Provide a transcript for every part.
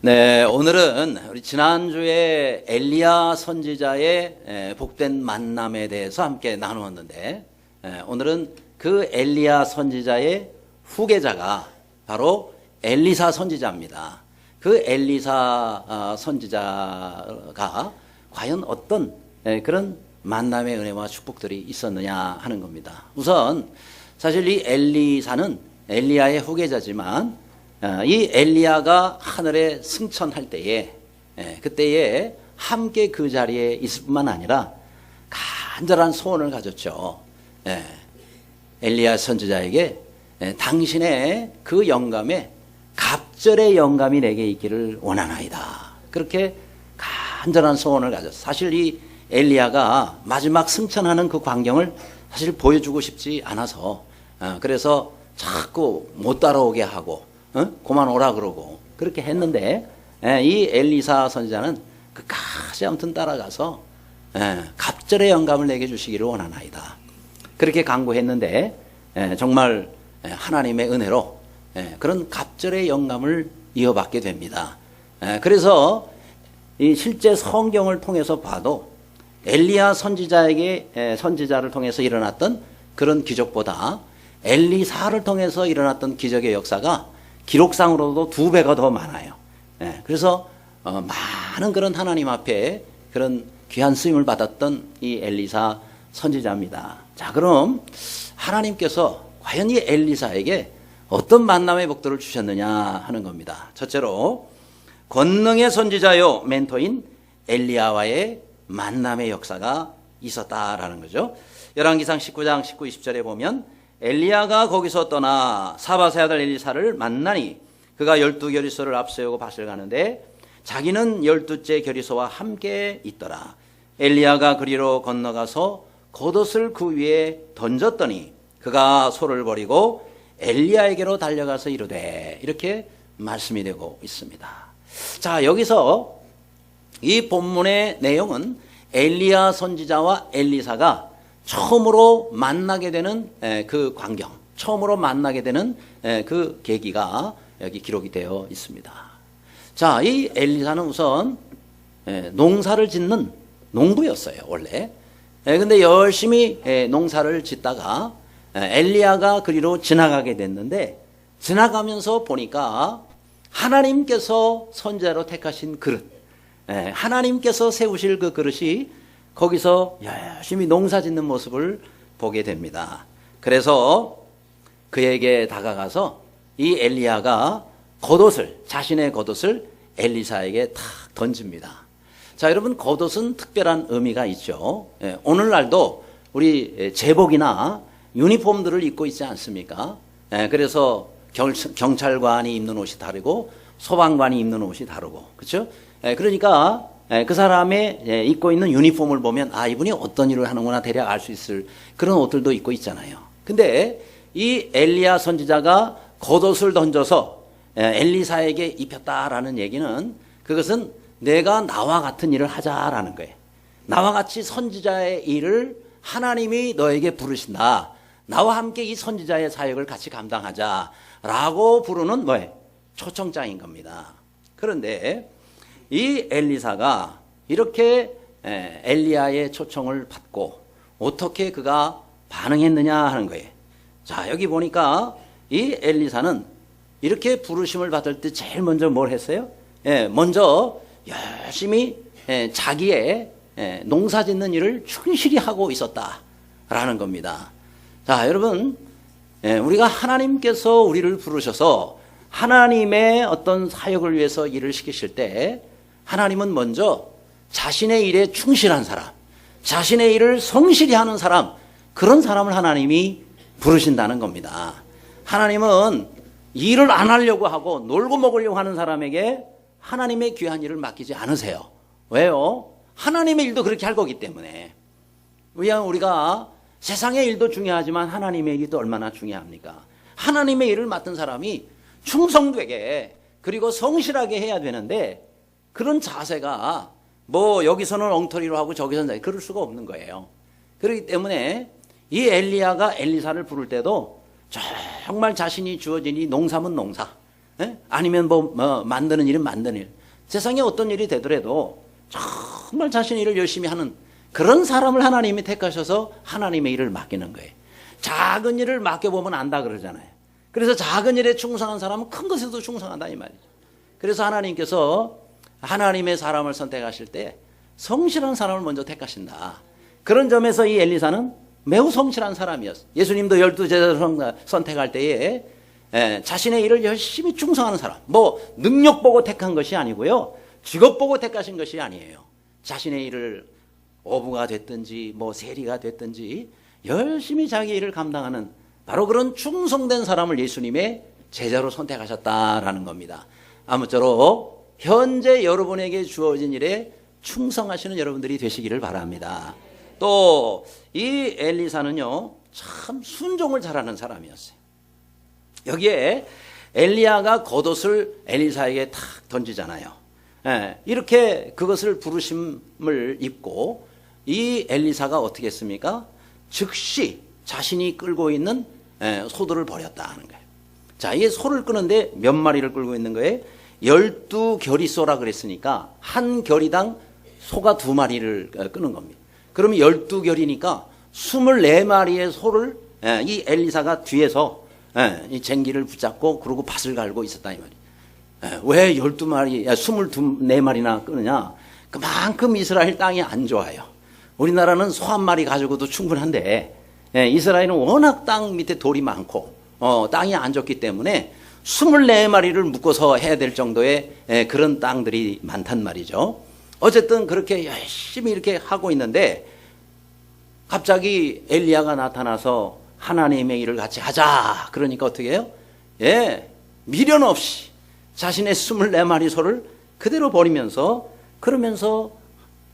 네, 오늘은 우리 지난주에 엘리야 선지자의 복된 만남에 대해서 함께 나누었는데, 오늘은 그 엘리야 선지자의 후계자가 바로 엘리사 선지자입니다. 그 엘리사 선지자가 과연 어떤 그런 만남의 은혜와 축복들이 있었느냐 하는 겁니다. 우선 사실 이 엘리사는 엘리야의 후계자지만 이 엘리야가 하늘에 승천할 때에 그때에 함께 그 자리에 있을 뿐만 아니라 간절한 소원을 가졌죠. 엘리야 선지자에게 당신의 그 영감에 갑절의 영감이 내게 있기를 원하나이다. 그렇게 간절한 소원을 가졌어요. 사실 이 엘리야가 마지막 승천하는 그 광경을 사실 보여주고 싶지 않아서 그래서 자꾸 못 따라오게 하고 그만 오라 그러고 그렇게 했는데 이 엘리사 선지자는 끝까지 아무튼 따라가서 갑절의 영감을 내게 주시기를 원하나이다. 그렇게 간구했는데 정말 하나님의 은혜로 그런 갑절의 영감을 이어받게 됩니다. 그래서 이 실제 성경을 통해서 봐도 엘리야 선지자를 통해서 일어났던 그런 기적보다 엘리사를 통해서 일어났던 기적의 역사가 기록상으로도 2배가 더 많아요. 그래서 많은 그런 하나님 앞에 그런 귀한 쓰임을 받았던 이 엘리사 선지자입니다. 자, 그럼 하나님께서 과연 이 엘리사에게 어떤 만남의 복들을 주셨느냐 하는 겁니다. 첫째로 권능의 선지자요 멘토인 엘리야와의 만남의 역사가 있었다라는 거죠. 열왕기상 19장 19, 20절에 보면 엘리야가 거기서 떠나 사밧의 아들 엘리사를 만나니 그가 12결의소를 앞세우고 밭을 가는데 자기는 12째 결의소와 함께 있더라. 엘리야가 그리로 건너가서 겉옷을 그 위에 던졌더니 그가 소를 버리고 엘리야에게로 달려가서 이르되, 이렇게 말씀이 되고 있습니다. 자, 여기서 이 본문의 내용은 엘리야 선지자와 엘리사가 처음으로 만나게 되는 그 광경, 처음으로 만나게 되는 그 계기가 여기 기록이 되어 있습니다. 자, 이 엘리사는 우선 농사를 짓는 농부였어요, 원래. 근데 열심히 농사를 짓다가 엘리야가 그리로 지나가게 됐는데, 지나가면서 보니까 하나님께서 선지자로 택하신 그릇, 하나님께서 세우실 그 그릇이 거기서 열심히 농사 짓는 모습을 보게 됩니다. 그래서 그에게 다가가서 이 엘리야가 자신의 겉옷을 엘리사에게 탁 던집니다. 자, 여러분, 겉옷은 특별한 의미가 있죠. 오늘날도 우리 제복이나 유니폼들을 입고 있지 않습니까? 그래서 경찰관이 입는 옷이 다르고 소방관이 입는 옷이 다르고, 그렇죠? 그러니까 그 사람의 입고 있는 유니폼을 보면 이분이 어떤 일을 하는구나 대략 알 수 있을 그런 옷들도 입고 있잖아요. 근데 이 엘리야 선지자가 겉옷을 던져서 엘리사에게 입혔다라는 얘기는, 그것은 내가 나와 같은 일을 하자라는 거예요. 나와 같이 선지자의 일을 하나님이 너에게 부르신다. 나와 함께 이 선지자의 사역을 같이 감당하자라고 부르는 초청장인 겁니다. 그런데 이 엘리사가 이렇게 엘리야의 초청을 받고 어떻게 그가 반응했느냐 하는 거예요. 자, 여기 보니까 이 엘리사는 이렇게 부르심을 받을 때 제일 먼저 뭘 했어요? 먼저 열심히 자기의 농사 짓는 일을 충실히 하고 있었다라는 겁니다. 자, 여러분, 우리가 하나님께서 우리를 부르셔서 하나님의 어떤 사역을 위해서 일을 시키실 때 하나님은 먼저 자신의 일에 충실한 사람, 자신의 일을 성실히 하는 사람, 그런 사람을 하나님이 부르신다는 겁니다. 하나님은 일을 안 하려고 하고 놀고 먹으려고 하는 사람에게 하나님의 귀한 일을 맡기지 않으세요. 왜요? 하나님의 일도 그렇게 할 거기 때문에. 우리가 세상의 일도 중요하지만 하나님의 일도 얼마나 중요합니까? 하나님의 일을 맡은 사람이 충성되게 그리고 성실하게 해야 되는데, 그런 자세가 여기서는 엉터리로 하고 저기서는 그럴 수가 없는 거예요. 그렇기 때문에 이 엘리야가 엘리사를 부를 때도 정말 자신이 주어진 이 농사면 농사, 아니면 뭐 만드는 일은 만드는 일. 세상에 어떤 일이 되더라도 정말 자신의 일을 열심히 하는 그런 사람을 하나님이 택하셔서 하나님의 일을 맡기는 거예요. 작은 일을 맡겨보면 안다 그러잖아요. 그래서 작은 일에 충성한 사람은 큰 것에도 충성한다 이 말이죠. 그래서 하나님께서 하나님의 사람을 선택하실 때 성실한 사람을 먼저 택하신다. 그런 점에서 이 엘리사는 매우 성실한 사람이었어요. 예수님도 12제자를 선택할 때에 자신의 일을 열심히 충성하는 사람, 뭐 능력 보고 택한 것이 아니고요, 직업 보고 택하신 것이 아니에요. 자신의 일을 어부가 됐든지 뭐 세리가 됐든지 열심히 자기 일을 감당하는 바로 그런 충성된 사람을 예수님의 제자로 선택하셨다라는 겁니다. 아무쪼록 현재 여러분에게 주어진 일에 충성하시는 여러분들이 되시기를 바랍니다. 또 이 엘리사는요 참 순종을 잘하는 사람이었어요. 여기에 엘리야가 겉옷을 엘리사에게 탁 던지잖아요. 이렇게 그것을 부르심을 입고 이 엘리사가 어떻게 했습니까? 즉시 자신이 끌고 있는 소들을 버렸다 하는 거예요. 자, 이게 소를 끄는데 몇 마리를 끌고 있는 거예요? 12결이 소라 그랬으니까 한 결이당 소가 2마리를 끄는 겁니다. 그러면 12결이니까 24마리의 소를 이 엘리사가 뒤에서 이 쟁기를 붙잡고 그러고 밭을 갈고 있었다 이 말이에요. 왜 12마리, 24마리나 끄느냐? 그만큼 이스라엘 땅이 안 좋아요. 우리나라는 소 한 마리 가지고도 충분한데 이스라엘은 워낙 땅 밑에 돌이 많고 땅이 안 좋기 때문에 24마리를 묶어서 해야 될 정도의 그런 땅들이 많단 말이죠. 어쨌든 그렇게 열심히 이렇게 하고 있는데 갑자기 엘리야가 나타나서 하나님의 일을 같이 하자. 그러니까 어떻게 해요? 미련 없이 자신의 24마리 소를 그대로 버리면서 그러면서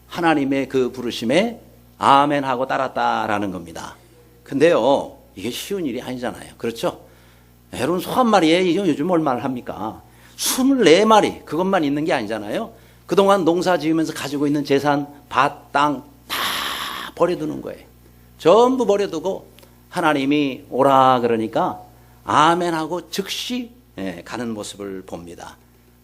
하나님의 그 부르심에 아멘 하고 따랐다라는 겁니다. 근데요, 이게 쉬운 일이 아니잖아요. 그렇죠? 여러분, 소 한 마리에 요즘 얼마를 합니까? 24마리, 그것만 있는 게 아니잖아요. 그동안 농사 지으면서 가지고 있는 재산, 밭, 땅 다 버려두는 거예요. 전부 버려두고 하나님이 오라 그러니까 아멘 하고 즉시 가는 모습을 봅니다.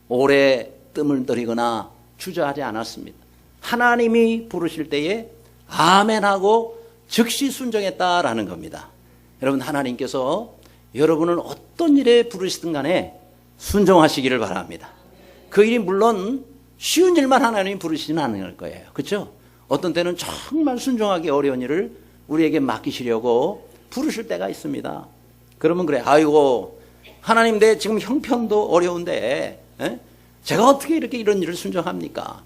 오래 뜸을 들이거나 주저하지 않았습니다. 하나님이 부르실 때에 아멘 하고 즉시 순종했다라는 겁니다. 여러분, 하나님께서 여러분을 어떤 일에 부르시든 간에 순종하시기를 바랍니다. 그 일이 물론 쉬운 일만 하나님이 부르시지는 않을 거예요. 그렇죠? 어떤 때는 정말 순종하기 어려운 일을 우리에게 맡기시려고 부르실 때가 있습니다. 그러면 그래, 아이고 하나님, 내 지금 형편도 어려운데 제가 어떻게 이렇게 이런 일을 순종합니까?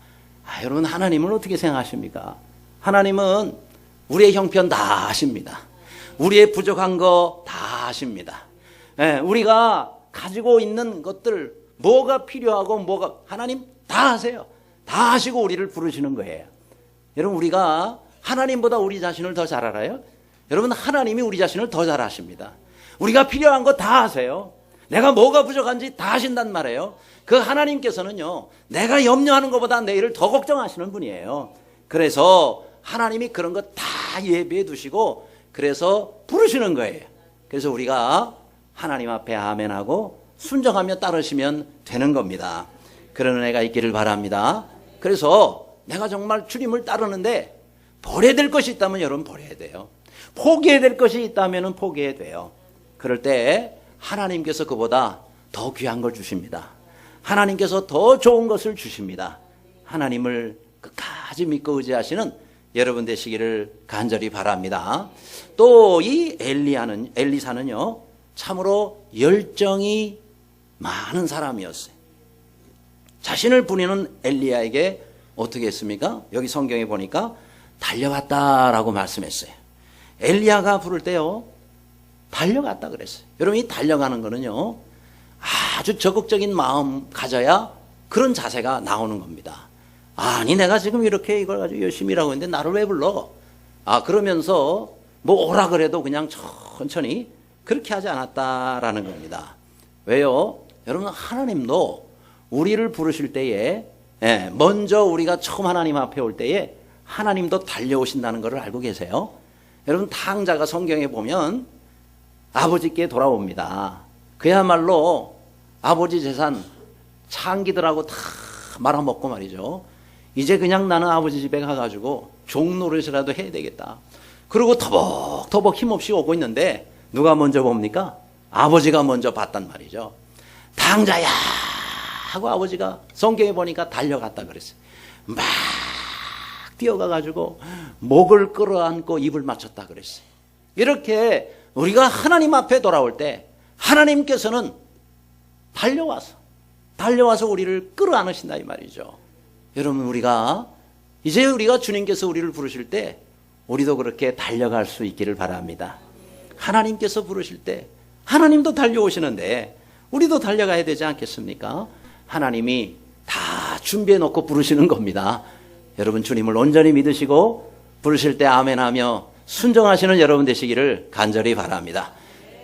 여러분, 하나님은 어떻게 생각하십니까? 하나님은 우리의 형편 다 아십니다. 우리의 부족한 거 다 아십니다. 우리가 가지고 있는 것들, 뭐가 필요하고 뭐가, 하나님 다 아세요. 다 아시고 우리를 부르시는 거예요. 여러분, 우리가 하나님보다 우리 자신을 더 잘 알아요? 여러분, 하나님이 우리 자신을 더 잘 아십니다. 우리가 필요한 거 다 아세요. 내가 뭐가 부족한지 다 아신단 말이에요. 그 하나님께서는요, 내가 염려하는 것보다 내일을 더 걱정하시는 분이에요. 그래서 하나님이 그런 거 다 예비해 두시고 그래서 부르시는 거예요. 그래서 우리가 하나님 앞에 아멘하고 순종하며 따르시면 되는 겁니다. 그런 은혜가 있기를 바랍니다. 그래서 내가 정말 주님을 따르는데 버려야 될 것이 있다면 여러분 버려야 돼요. 포기해야 될 것이 있다면 포기해야 돼요. 그럴 때 하나님께서 그보다 더 귀한 걸 주십니다. 하나님께서 더 좋은 것을 주십니다. 하나님을 끝까지 믿고 의지하시는 여러분 되시기를 간절히 바랍니다. 또 이 엘리사는요, 참으로 열정이 많은 사람이었어요. 자신을 부리는 엘리야에게 어떻게 했습니까? 여기 성경에 보니까 달려갔다라고 말씀했어요. 엘리야가 부를 때요, 달려갔다 그랬어요. 여러분, 이 달려가는 거는요, 아주 적극적인 마음 가져야 그런 자세가 나오는 겁니다. 아니, 내가 지금 이렇게 이걸 가지고 열심히 일하고 있는데 나를 왜 불러? 그러면서 뭐 오라 그래도 그냥 천천히 그렇게 하지 않았다라는 겁니다. 왜요? 여러분, 하나님도 우리를 부르실 때에 먼저 우리가 처음 하나님 앞에 올 때에 하나님도 달려오신다는 것을 알고 계세요? 여러분, 탕자가 성경에 보면 아버지께 돌아옵니다. 그야말로 아버지 재산 창기들하고 다 말아먹고 말이죠. 이제 그냥 나는 아버지 집에 가가지고 종노릇이라도 해야 되겠다. 그리고 터벅터벅 힘없이 오고 있는데 누가 먼저 봅니까? 아버지가 먼저 봤단 말이죠. 당자야 하고 아버지가 성경에 보니까 달려갔다 그랬어요. 막 뛰어가가지고 목을 끌어안고 입을 맞췄다 그랬어요. 이렇게 우리가 하나님 앞에 돌아올 때 하나님께서는 달려와서 우리를 끌어안으신다 이 말이죠. 여러분 이제 우리가 주님께서 우리를 부르실 때 우리도 그렇게 달려갈 수 있기를 바랍니다. 하나님께서 부르실 때 하나님도 달려오시는데 우리도 달려가야 되지 않겠습니까? 하나님이 다 준비해 놓고 부르시는 겁니다. 여러분 주님을 온전히 믿으시고 부르실 때 아멘하며 순종하시는 여러분 되시기를 간절히 바랍니다.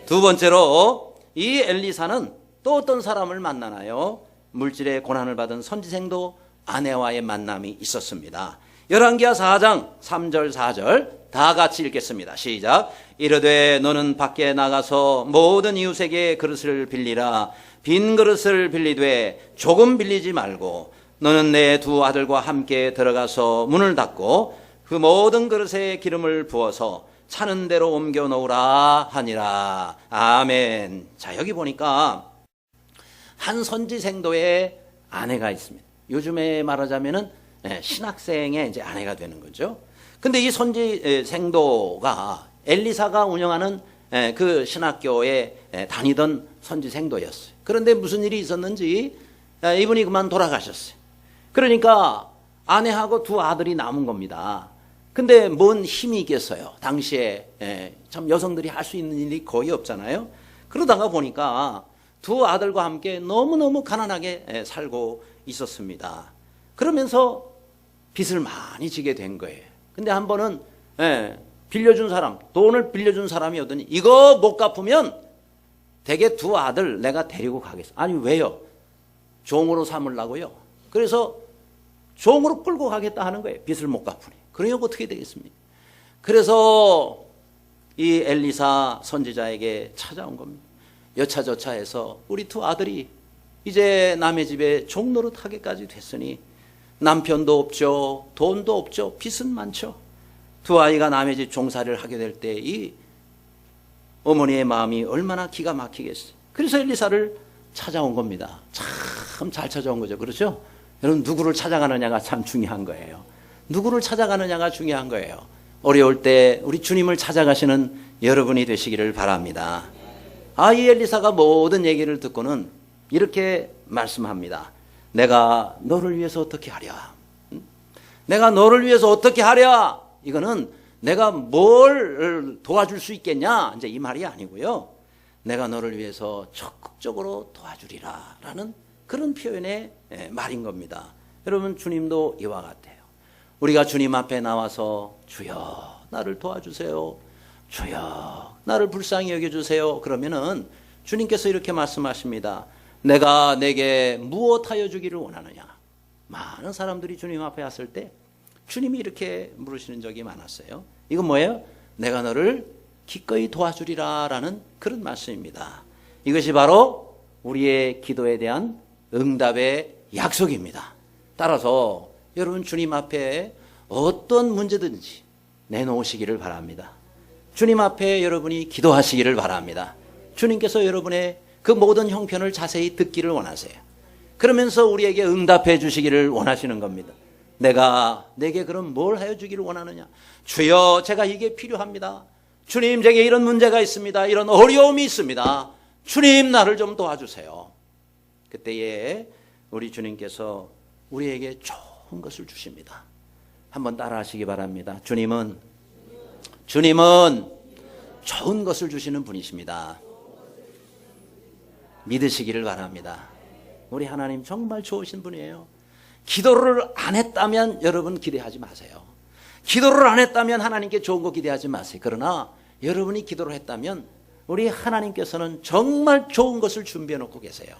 두 번째로 이 엘리사는 또 어떤 사람을 만나나요? 물질의 고난을 받은 선지생도 아내와의 만남이 있었습니다. 열왕기하 4장 3절 4절 다 같이 읽겠습니다. 시작. 이르되 너는 밖에 나가서 모든 이웃에게 그릇을 빌리라. 빈 그릇을 빌리되 조금 빌리지 말고 너는 내 두 아들과 함께 들어가서 문을 닫고 그 모든 그릇에 기름을 부어서 차는 대로 옮겨 놓으라 하니라. 아멘. 자, 여기 보니까 한 선지생도의 아내가 있습니다. 요즘에 말하자면은 신학생의 이제 아내가 되는 거죠. 근데 이 선지생도가 엘리사가 운영하는 그 신학교에 다니던 선지생도였어요. 그런데 무슨 일이 있었는지 이분이 그만 돌아가셨어요. 그러니까 아내하고 두 아들이 남은 겁니다. 근데 뭔 힘이 있겠어요. 당시에 참 여성들이 할 수 있는 일이 거의 없잖아요. 그러다가 보니까 두 아들과 함께 너무너무 가난하게 살고 있었습니다. 그러면서 빚을 많이 지게 된 거예요. 근데 한 번은 돈을 빌려준 사람이 오더니 이거 못 갚으면 대개 두 아들 내가 데리고 가겠어. 아니 왜요? 종으로 삼으려고요. 그래서 종으로 끌고 가겠다 하는 거예요. 빚을 못 갚으니. 그러면 어떻게 되겠습니까? 그래서 이 엘리사 선지자에게 찾아온 겁니다. 여차저차해서 우리 두 아들이 이제 남의 집에 종노릇 하기까지 됐으니 남편도 없죠. 돈도 없죠. 빚은 많죠. 두 아이가 남의 집 종살이를 하게 될 때 이 어머니의 마음이 얼마나 기가 막히겠어요. 그래서 엘리사를 찾아온 겁니다. 참 잘 찾아온 거죠. 그렇죠? 여러분 누구를 찾아가느냐가 참 중요한 거예요. 누구를 찾아가느냐가 중요한 거예요. 어려울 때 우리 주님을 찾아가시는 여러분이 되시기를 바랍니다. 이 엘리사가 모든 얘기를 듣고는 이렇게 말씀합니다. 내가 너를 위해서 어떻게 하랴? 내가 너를 위해서 어떻게 하랴? 이거는 내가 뭘 도와줄 수 있겠냐? 이제 이 말이 아니고요. 내가 너를 위해서 적극적으로 도와주리라 라는 그런 표현의 말인 겁니다. 여러분 주님도 이와 같아요. 우리가 주님 앞에 나와서 주여 나를 도와주세요. 주여 나를 불쌍히 여겨주세요. 그러면은 주님께서 이렇게 말씀하십니다. 내가 내게 무엇하여 주기를 원하느냐. 많은 사람들이 주님 앞에 왔을 때 주님이 이렇게 물으시는 적이 많았어요. 이건 뭐예요? 내가 너를 기꺼이 도와주리라 라는 그런 말씀입니다. 이것이 바로 우리의 기도에 대한 응답의 약속입니다. 따라서 여러분 주님 앞에 어떤 문제든지 내놓으시기를 바랍니다. 주님 앞에 여러분이 기도하시기를 바랍니다. 주님께서 여러분의 그 모든 형편을 자세히 듣기를 원하세요. 그러면서 우리에게 응답해 주시기를 원하시는 겁니다. 내게 그럼 뭘 하여 주기를 원하느냐? 주여 제가 이게 필요합니다. 주님 제게 이런 문제가 있습니다. 이런 어려움이 있습니다. 주님 나를 좀 도와주세요. 그때에 우리 주님께서 우리에게 좋은 것을 주십니다. 한번 따라 하시기 바랍니다. 주님은 좋은 것을 주시는 분이십니다. 믿으시기를 바랍니다. 우리 하나님 정말 좋으신 분이에요. 기도를 안 했다면 여러분 기대하지 마세요. 기도를 안 했다면 하나님께 좋은 거 기대하지 마세요. 그러나 여러분이 기도를 했다면 우리 하나님께서는 정말 좋은 것을 준비해 놓고 계세요.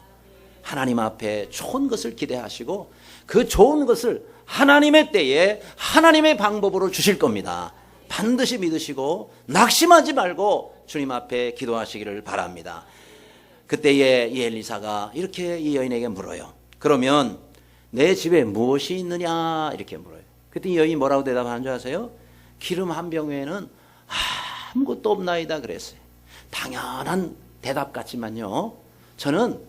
하나님 앞에 좋은 것을 기대하시고 그 좋은 것을 하나님의 때에 하나님의 방법으로 주실 겁니다. 반드시 믿으시고 낙심하지 말고 주님 앞에 기도하시기를 바랍니다. 그때에 이 엘리사가 이렇게 이 여인에게 물어요. 그러면 내 집에 무엇이 있느냐 이렇게 물어요. 그때 이 여인이 뭐라고 대답하는 줄 아세요? 기름 한 병 외에는 아무것도 없나이다 그랬어요. 당연한 대답 같지만요, 저는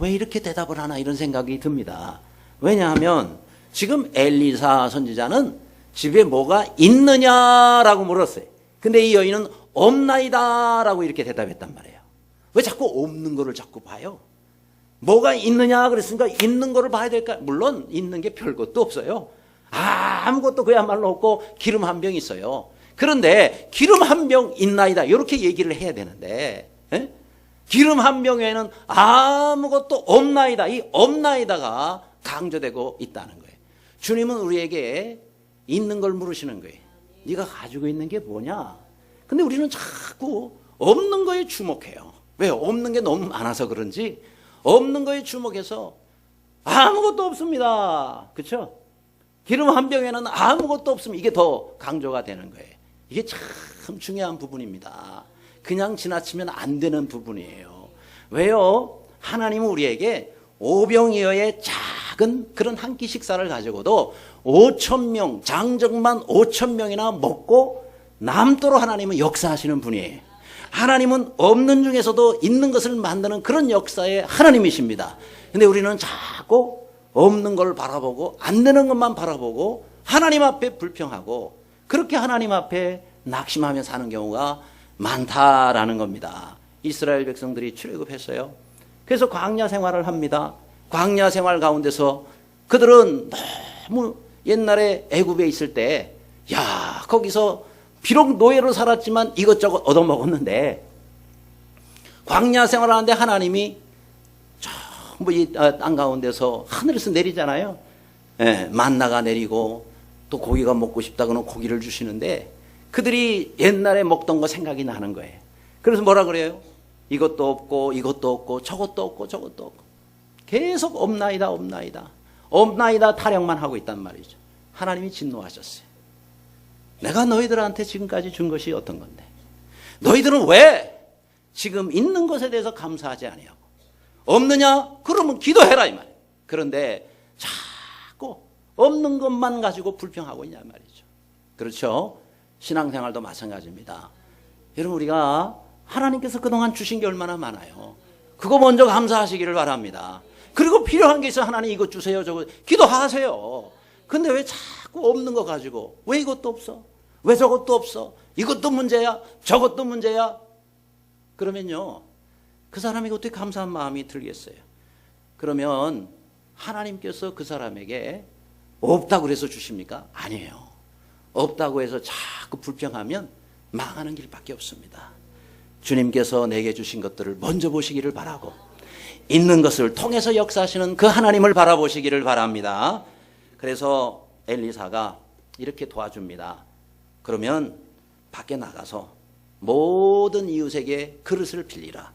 왜 이렇게 대답을 하나 이런 생각이 듭니다. 왜냐하면 지금 엘리사 선지자는 집에 뭐가 있느냐라고 물었어요. 근데 이 여인은 없나이다 라고 이렇게 대답했단 말이에요. 왜 자꾸 없는 거를 자꾸 봐요? 뭐가 있느냐 그랬으니까 있는 거를 봐야 될까? 물론 있는 게 별것도 없어요. 아무것도 그야말로 없고 기름 한 병 있어요. 그런데 기름 한 병 있나이다 이렇게 얘기를 해야 되는데, 에? 기름 한 병에는 아무것도 없나이다, 이 없나이다가 강조되고 있다는 거예요. 주님은 우리에게 있는 걸 물으시는 거예요. 네가 가지고 있는 게 뭐냐? 근데 우리는 자꾸 없는 거에 주목해요. 왜? 없는 게 너무 많아서 그런지 없는 거에 주목해서 아무것도 없습니다. 그렇죠? 기름 한 병에는 아무것도 없으면 이게 더 강조가 되는 거예요. 이게 참 중요한 부분입니다. 그냥 지나치면 안 되는 부분이에요. 왜요? 하나님은 우리에게 오병이어의 작은 그런 한 끼 식사를 가지고도 5,000명, 장정만 5,000명이나 먹고 남도록 하나님은 역사하시는 분이에요. 하나님은 없는 중에서도 있는 것을 만드는 그런 역사의 하나님이십니다. 근데 우리는 자꾸 없는 걸 바라보고 안 되는 것만 바라보고 하나님 앞에 불평하고 그렇게 하나님 앞에 낙심하며 사는 경우가 많다라는 겁니다. 이스라엘 백성들이 출애굽했어요. 그래서 광야 생활을 합니다. 광야 생활 가운데서 그들은 너무 옛날에 애굽에 있을 때, 거기서 비록 노예로 살았지만 이것저것 얻어먹었는데, 광야 생활을 하는데 하나님이 전부 이 땅 가운데서 하늘에서 내리잖아요. 만나가 내리고 또 고기가 먹고 싶다 그러면 고기를 주시는데 그들이 옛날에 먹던 거 생각이 나는 거예요. 그래서 뭐라 그래요? 이것도 없고 이것도 없고 저것도 없고 저것도 없고 계속 없나이다 없나이다 없나이다 타령만 하고 있단 말이죠. 하나님이 진노하셨어요. 내가 너희들한테 지금까지 준 것이 어떤 건데 너희들은 왜 지금 있는 것에 대해서 감사하지 아니하고 없느냐? 그러면 기도해라 이 말이에요. 그런데 자꾸 없는 것만 가지고 불평하고 있냐 말이죠. 그렇죠? 신앙생활도 마찬가지입니다. 여러분 우리가 하나님께서 그동안 주신 게 얼마나 많아요. 그거 먼저 감사하시기를 바랍니다. 그리고 필요한 게 있어 하나님 이것 주세요 저거 기도하세요. 근데 왜 자꾸 없는 거 가지고 왜 이것도 없어? 왜 저것도 없어? 이것도 문제야? 저것도 문제야? 그러면요 그 사람에게 어떻게 감사한 마음이 들겠어요? 그러면 하나님께서 그 사람에게 없다고 해서 주십니까? 아니에요. 없다고 해서 자꾸 불평하면 망하는 길밖에 없습니다. 주님께서 내게 주신 것들을 먼저 보시기를 바라고 있는 것을 통해서 역사하시는 그 하나님을 바라보시기를 바랍니다. 그래서 엘리사가 이렇게 도와줍니다. 그러면 밖에 나가서 모든 이웃에게 그릇을 빌리라.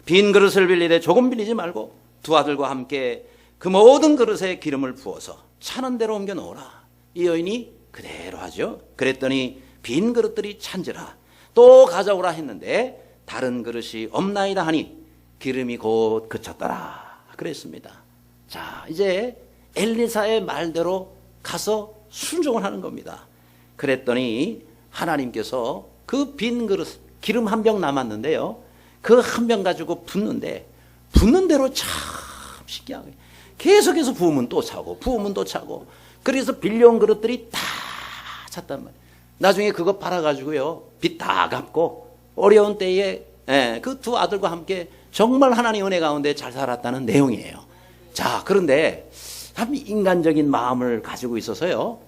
빈 그릇을 빌리되 조금 빌리지 말고 두 아들과 함께 그 모든 그릇에 기름을 부어서 차는 대로 옮겨 놓으라. 이 여인이 그대로 하죠. 그랬더니 빈 그릇들이 찬지라. 또 가져오라 했는데 다른 그릇이 없나이다 하니 기름이 곧 그쳤더라 그랬습니다. 자, 이제 엘리사의 말대로 가서 순종을 하는 겁니다. 그랬더니 하나님께서 그 빈 그릇 기름 한 병 남았는데요, 그 한 병 가지고 붓는데 붓는 대로 참 신기하게 계속해서 부으면 또 차고 부으면 또 차고, 그래서 빌려온 그릇들이 다 찼단 말이에요. 나중에 그거 팔아가지고요 빚 다 갚고 어려운 때에 그 두 아들과 함께 정말 하나님 은혜 가운데 잘 살았다는 내용이에요. 자, 그런데 참 인간적인 마음을 가지고 있어서요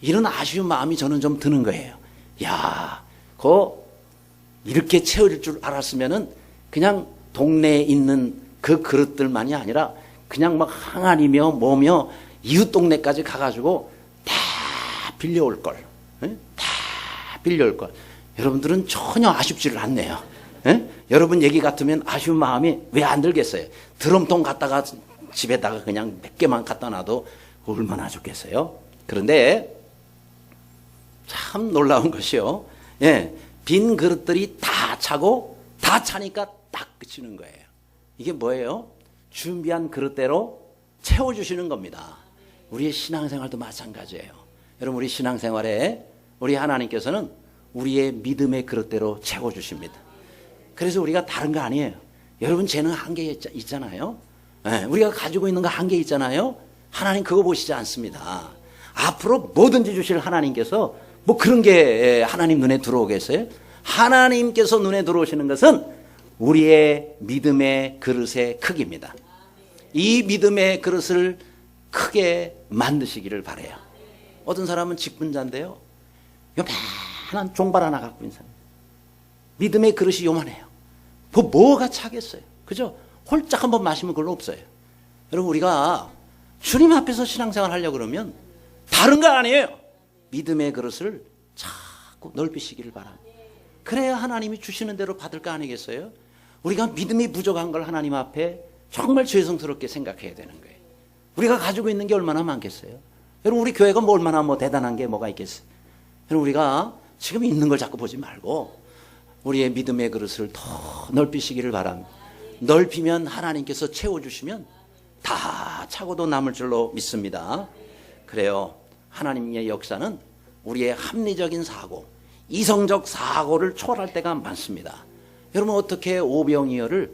이런 아쉬운 마음이 저는 좀 드는 거예요. 야, 이렇게 채워질 줄 알았으면은 그냥 동네에 있는 그 그릇들만이 아니라 그냥 막 항아리며 뭐며 이웃 동네까지 가가지고 다 빌려올 걸, 다 빌려올 걸. 여러분들은 전혀 아쉽지를 않네요. 여러분 얘기 같으면 아쉬운 마음이 왜 안 들겠어요? 드럼통 갖다가 집에다가 그냥 몇 개만 갖다 놔도 얼마나 좋겠어요? 그런데 참 놀라운 것이요, 빈 그릇들이 다 차고 다 차니까 딱 그치는 거예요. 이게 뭐예요? 준비한 그릇대로 채워주시는 겁니다. 우리의 신앙생활도 마찬가지예요. 여러분, 우리 신앙생활에 우리 하나님께서는 우리의 믿음의 그릇대로 채워주십니다. 그래서 우리가 다른 거 아니에요. 여러분, 재능 한계 있잖아요. 네, 우리가 가지고 있는 거 한계 있잖아요. 하나님 그거 보시지 않습니다. 앞으로 뭐든지 주실 하나님께서 뭐 그런 게 하나님 눈에 들어오겠어요? 하나님께서 눈에 들어오시는 것은 우리의 믿음의 그릇의 크기입니다. 이 믿음의 그릇을 크게 만드시기를 바라요. 어떤 사람은 직분자인데요, 요만한 종발 하나 갖고 있는 사람, 믿음의 그릇이 요만해요. 뭐가 차겠어요? 그죠? 홀짝 한번 마시면 그걸로 없어요. 여러분, 우리가 주님 앞에서 신앙생활 하려고 그러면 다른 거 아니에요. 믿음의 그릇을 자꾸 넓히시기를 바랍니다. 그래야 하나님이 주시는 대로 받을 거 아니겠어요? 우리가 믿음이 부족한 걸 하나님 앞에 정말 죄송스럽게 생각해야 되는 거예요. 우리가 가지고 있는 게 얼마나 많겠어요? 여러분, 우리 교회가 뭐 얼마나 대단한 게 뭐가 있겠어요? 여러분, 우리가 지금 있는 걸 자꾸 보지 말고 우리의 믿음의 그릇을 더 넓히시기를 바랍니다. 넓히면 하나님께서 채워주시면 다 차고도 남을 줄로 믿습니다. 그래요. 하나님의 역사는 우리의 합리적인 사고, 이성적 사고를 초월할 때가 많습니다. 여러분, 어떻게 오병이어를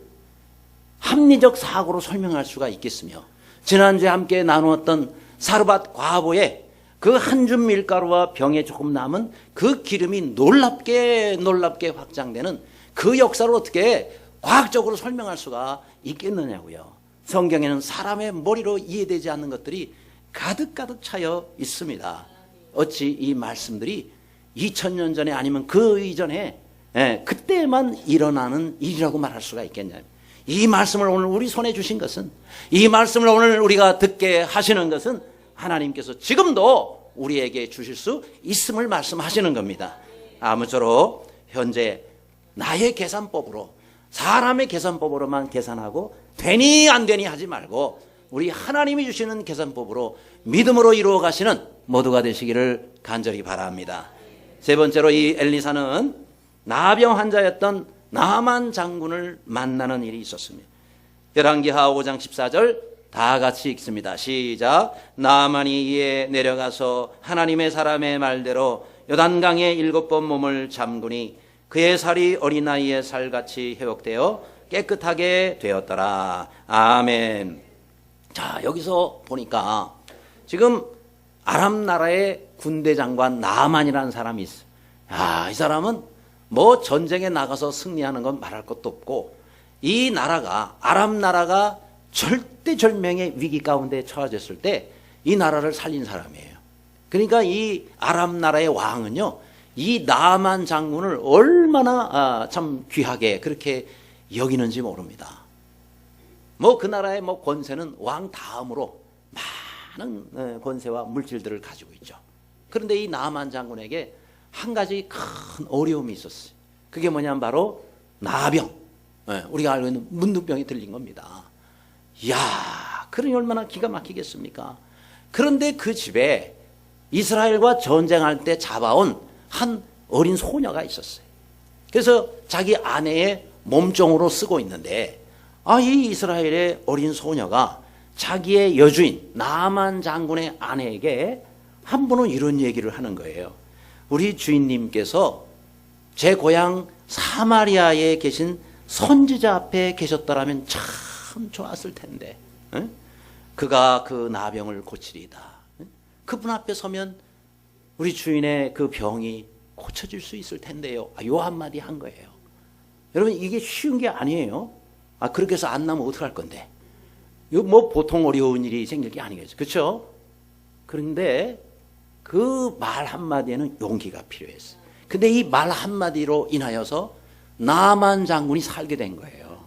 합리적 사고로 설명할 수가 있겠으며, 지난주에 함께 나누었던 사르밧 과부의 그 한 줌 밀가루와 병에 조금 남은 그 기름이 놀랍게 확장되는 그 역사를 어떻게 과학적으로 설명할 수가 있겠느냐고요. 성경에는 사람의 머리로 이해되지 않는 것들이 가득 차여 있습니다. 어찌 이 말씀들이 2000년 전에 아니면 그 이전에 그때만 일어나는 일이라고 말할 수가 있겠냐. 이 말씀을 오늘 우리 손에 주신 것은, 이 말씀을 오늘 우리가 듣게 하시는 것은 하나님께서 지금도 우리에게 주실 수 있음을 말씀하시는 겁니다. 아무쪼록 현재 나의 계산법으로, 사람의 계산법으로만 계산하고 되니 안 되니 하지 말고 우리 하나님이 주시는 계산법으로 믿음으로 이루어 가시는 모두가 되시기를 간절히 바랍니다. 세 번째로, 이 엘리사는 나병 환자였던 나만 장군을 만나는 일이 있었습니다. 열왕기하 5장 14절 다 같이 읽습니다. 시작. 나만이 이에 내려가서 하나님의 사람의 말대로 요단강에 7번 몸을 잠그니 그의 살이 어린아이의 살같이 회복되어 깨끗하게 되었더라. 아멘. 자, 여기서 보니까 지금 아람 나라의 군대 장관 나만이라는 사람이 있어요. 이 사람은 뭐 전쟁에 나가서 승리하는 건 말할 것도 없고, 이 나라가, 아람 나라가 절대절명의 위기 가운데 처해졌을 때 이 나라를 살린 사람이에요. 그러니까 이 아람 나라의 왕은요, 이 나만 장군을 얼마나 참 귀하게 그렇게 여기는지 모릅니다. 뭐 그 나라의 뭐 권세는 왕 다음으로 많은 권세와 물질들을 가지고 있죠. 그런데 이 나만 장군에게 한 가지 큰 어려움이 있었어요. 그게 뭐냐면 바로 나병, 우리가 알고 있는 문둥병이 들린 겁니다. 이야, 그러니 얼마나 기가 막히겠습니까? 그런데 그 집에 이스라엘과 전쟁할 때 잡아온 한 어린 소녀가 있었어요. 그래서 자기 아내의 몸종으로 쓰고 있는데, 이 이스라엘의 어린 소녀가 자기의 여주인 나만 장군의 아내에게 한 번은 이런 얘기를 하는 거예요. 우리 주인님께서 제 고향 사마리아에 계신 선지자 앞에 계셨더라면 참 좋았을 텐데, 그가 그 나병을 고치리이다. 그분 앞에 서면 우리 주인의 그 병이 고쳐질 수 있을 텐데요. 요 한마디 한 거예요. 여러분, 이게 쉬운 게 아니에요. 그렇게 해서 안 나면 어떡할 건데. 이거 뭐 보통 어려운 일이 생길 게 아니겠죠. 그렇죠? 그런데 그 말 한마디에는 용기가 필요했어요. 근데 이 말 한마디로 인하여서 나만 장군이 살게 된 거예요.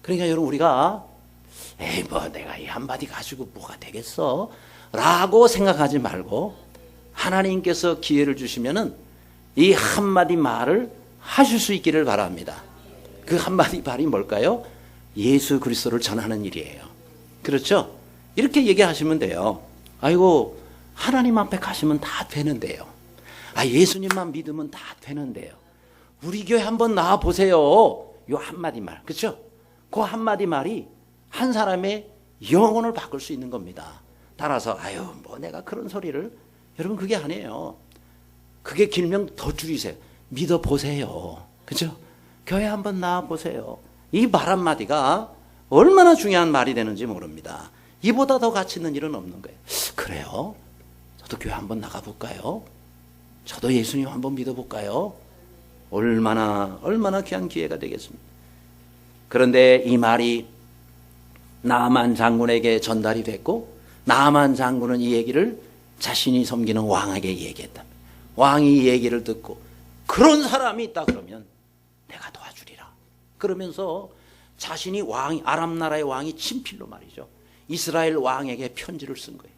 그러니까 여러분, 우리가 뭐 내가 이 한마디 가지고 뭐가 되겠어? 라고 생각하지 말고 하나님께서 기회를 주시면은 이 한마디 말을 하실 수 있기를 바랍니다. 그 한마디 말이 뭘까요? 예수 그리스도를 전하는 일이에요. 그렇죠? 이렇게 얘기하시면 돼요. 아이고, 하나님 앞에 가시면 다 되는데요. 예수님만 믿으면 다 되는데요. 우리 교회 한번 나와 보세요. 요 한마디 말, 그렇죠? 그 한마디 말이 한 사람의 영혼을 바꿀 수 있는 겁니다. 따라서 아유 뭐 내가 그런 소리를, 여러분 그게 아니에요. 그게 길면 더 줄이세요. 믿어보세요. 그죠? 교회 한번 나와보세요. 이 말 한마디가 얼마나 중요한 말이 되는지 모릅니다. 이보다 더 가치 있는 일은 없는 거예요. 그래요? 저도 교회 한번 나가볼까요? 저도 예수님 한번 믿어볼까요? 얼마나 귀한 기회가 되겠습니까? 그런데 이 말이 나만 장군에게 전달이 됐고, 나만 장군은 이 얘기를 자신이 섬기는 왕에게 얘기했다. 왕이 이 얘기를 듣고 그런 사람이 있다 그러면 내가 도와주리라 그러면서 자신이 왕이, 아람 나라의 왕이 친필로 말이죠, 이스라엘 왕에게 편지를 쓴 거예요.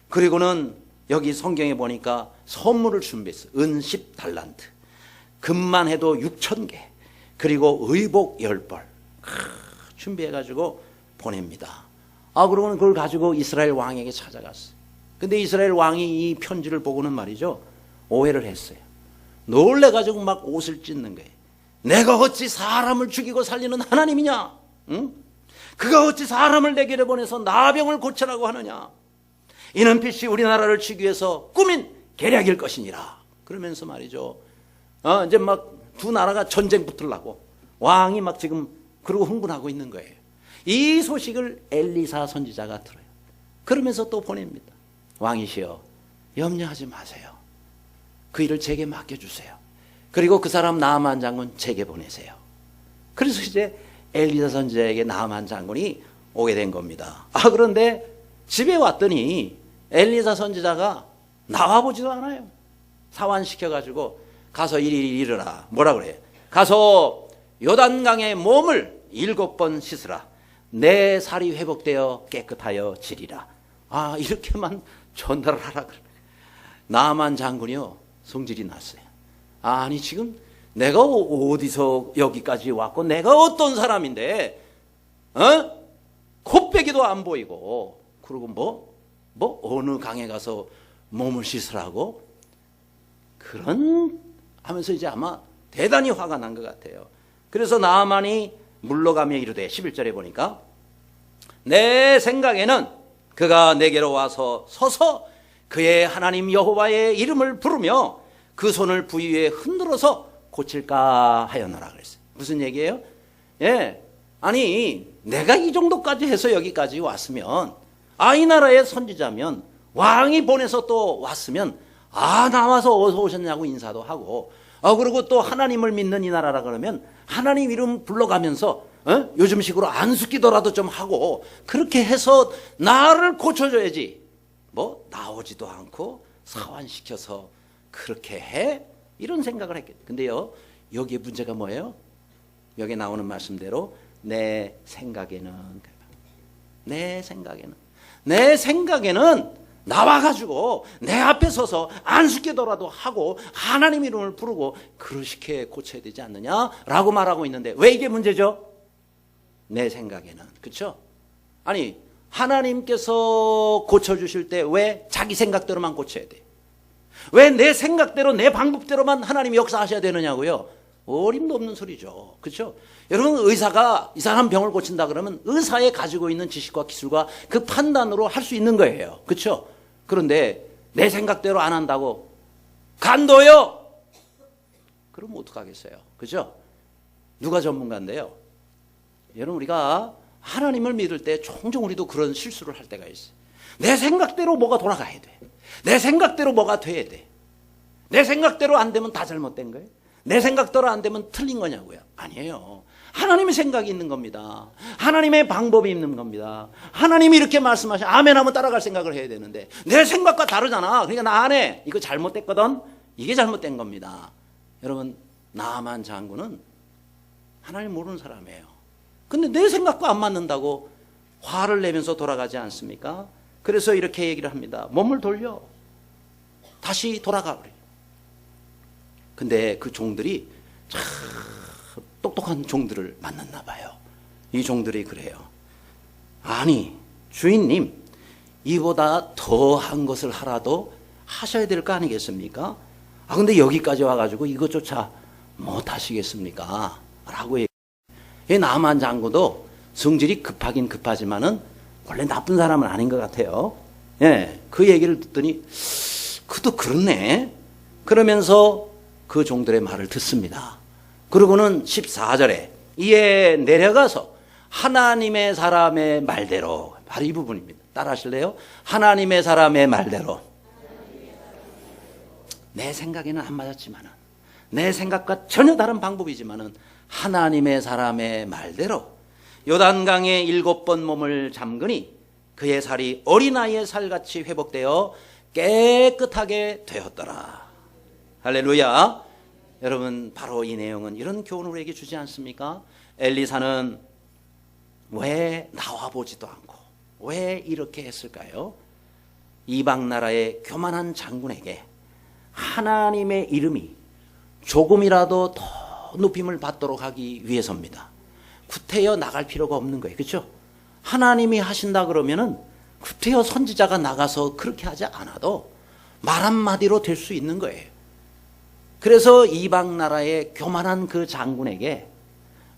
그리고는 여기 성경에 보니까 선물을 준비했어. 은 10달란트, 금만 해도 6,000개, 그리고 의복 10벌 준비해가지고 보냅니다. 그러고는 그걸 가지고 이스라엘 왕에게 찾아갔어요. 근데 이스라엘 왕이 이 편지를 보고는 말이죠, 오해를 했어요. 놀래가지고 막 옷을 찢는 거예요. 내가 어찌 사람을 죽이고 살리는 하나님이냐? 응? 그가 어찌 사람을 내 길에 보내서 나병을 고치라고 하느냐? 이는 필시 우리나라를 치기 위해서 꾸민 계략일 것이니라. 그러면서 말이죠, 이제 막 두 나라가 전쟁 붙으려고 왕이 막 지금 그러고 흥분하고 있는 거예요. 이 소식을 엘리사 선지자가 들어요. 그러면서 또 보냅니다. 왕이시여, 염려하지 마세요. 그 일을 제게 맡겨주세요. 그리고 그 사람 나아만 장군 제게 보내세요. 그래서 이제 엘리사 선지자에게 나아만 장군이 오게 된 겁니다. 그런데 집에 왔더니 엘리사 선지자가 나와보지도 않아요. 사환시켜가지고 가서 이리 이르라. 뭐라 그래요? 가서 요단강에 몸을 7번 씻으라. 내 살이 회복되어 깨끗하여 지리라. 이렇게만 전달을 하라 그래. 나아만 장군이요, 성질이 났어요. 아니 지금 내가 어디서 여기까지 왔고 내가 어떤 사람인데 코빼기도 안 보이고, 그리고 뭐 어느 강에 가서 몸을 씻으라고? 그런 하면서 이제 아마 대단히 화가 난 것 같아요. 그래서 나아만이 물러가며 이르되, 11절에 보니까 내 생각에는 그가 내게로 와서 서서 그의 하나님 여호와의 이름을 부르며 그 손을 부위 위에 흔들어서 고칠까 하였노라 그랬어요. 무슨 얘기예요? 아니 내가 이 정도까지 해서 여기까지 왔으면, 이 나라의 선지자면 왕이 보내서 또 왔으면 나와서 어서 오셨냐고 인사도 하고, 그리고 또 하나님을 믿는 이 나라라 그러면 하나님 이름 불러가면서 요즘식으로 안숙기더라도 좀 하고 그렇게 해서 나를 고쳐줘야지. 나오지도 않고 사환시켜서 그렇게 해? 이런 생각을 했겠죠. 근데요, 여기에 문제가 뭐예요? 여기 나오는 말씀대로 내 생각에는 나와가지고 내 앞에 서서 안숙기더라도 하고 하나님 이름을 부르고 그렇게 고쳐야 되지 않느냐라고 말하고 있는데, 왜 이게 문제죠? 내 생각에는. 그렇죠? 아니 하나님께서 고쳐주실 때 왜 자기 생각대로만 고쳐야 돼? 왜 내 생각대로 내 방법대로만 하나님이 역사하셔야 되느냐고요? 어림도 없는 소리죠. 그렇죠? 여러분, 의사가 이 사람 병을 고친다 그러면 의사의 가지고 있는 지식과 기술과 그 판단으로 할 수 있는 거예요. 그렇죠? 그런데 내 생각대로 안 한다고 간도요? 그럼 어떡하겠어요? 그렇죠? 누가 전문가인데요? 여러분, 우리가 하나님을 믿을 때 종종 우리도 그런 실수를 할 때가 있어요. 내 생각대로 뭐가 돌아가야 돼. 내 생각대로 뭐가 돼야 돼. 내 생각대로 안 되면 다 잘못된 거예요. 내 생각대로 안 되면 틀린 거냐고요. 아니에요. 하나님의 생각이 있는 겁니다. 하나님의 방법이 있는 겁니다. 하나님이 이렇게 말씀하시면 아멘 하면 따라갈 생각을 해야 되는데 내 생각과 다르잖아. 그러니까 나 안 해. 이거 잘못됐거든. 이게 잘못된 겁니다. 여러분, 나아만 장군은 하나님 모르는 사람이에요. 근데 내 생각과 안 맞는다고 화를 내면서 돌아가지 않습니까? 그래서 이렇게 얘기를 합니다. 몸을 돌려. 다시 돌아가 그래요. 근데 그 종들이 참 똑똑한 종들을 만났나 봐요. 이 종들이 그래요. 아니 주인님, 이보다 더한 것을 하라도 하셔야 될 거 아니겠습니까? 근데 여기까지 와가지고 이것조차 못 하시겠습니까? 라고 얘기해요. 나아만 장군도 성질이 급하긴 급하지만은 원래 나쁜 사람은 아닌 것 같아요. 예, 그 얘기를 듣더니 그도 그렇네. 그러면서 그 종들의 말을 듣습니다. 그러고는 14절에 이에 내려가서 하나님의 사람의 말대로, 바로 이 부분입니다. 따라 하실래요? 하나님의 사람의 말대로. 내 생각에는 안 맞았지만은, 내 생각과 전혀 다른 방법이지만은 하나님의 사람의 말대로 요단강에 7번 몸을 잠그니 그의 살이 어린아이의 살같이 회복되어 깨끗하게 되었더라. 할렐루야. 여러분, 바로 이 내용은 이런 교훈을 우리에게 주지 않습니까? 엘리사는 왜 나와보지도 않고 왜 이렇게 했을까요? 이방 나라의 교만한 장군에게 하나님의 이름이 조금이라도 더 높임을 받도록 하기 위해서입니다. 구태여 나갈 필요가 없는 거예요. 그렇죠? 하나님이 하신다 그러면은 구태여 선지자가 나가서 그렇게 하지 않아도 말 한마디로 될 수 있는 거예요. 그래서 이방 나라의 교만한 그 장군에게